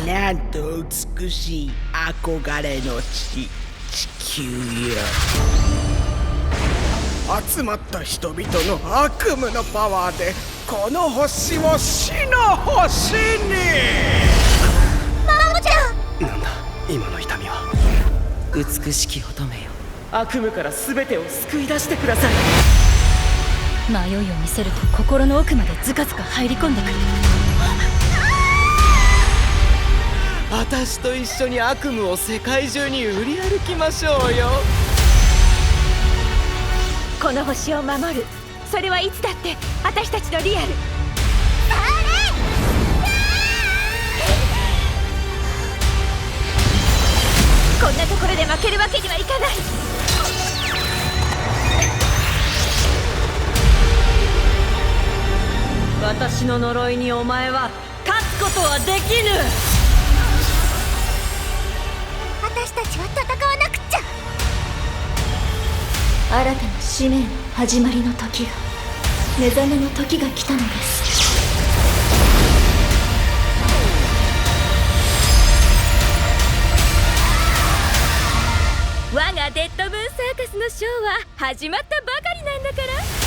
なんと美しい憧れの地球よ。集まった人々の悪夢のパワーでこの星を死の星に。マモちゃん。なんだ今の痛みは。美しき乙女よ、悪夢から全てを救い出してください。迷いを見せると心の奥までズカズカ入り込んでくる。私と一緒に悪夢を世界中に売り歩きましょうよ。この星を守る、それはいつだって私たちのリアル。こんなところで負けるわけにはいかない。私の呪いにお前は勝つことはできぬ。私たちは戦わなくっちゃ。新たな使命の始まりの時が、目覚めの時が来たのです。我がデッドムーンサーカスのショーは始まったばかりなんだから。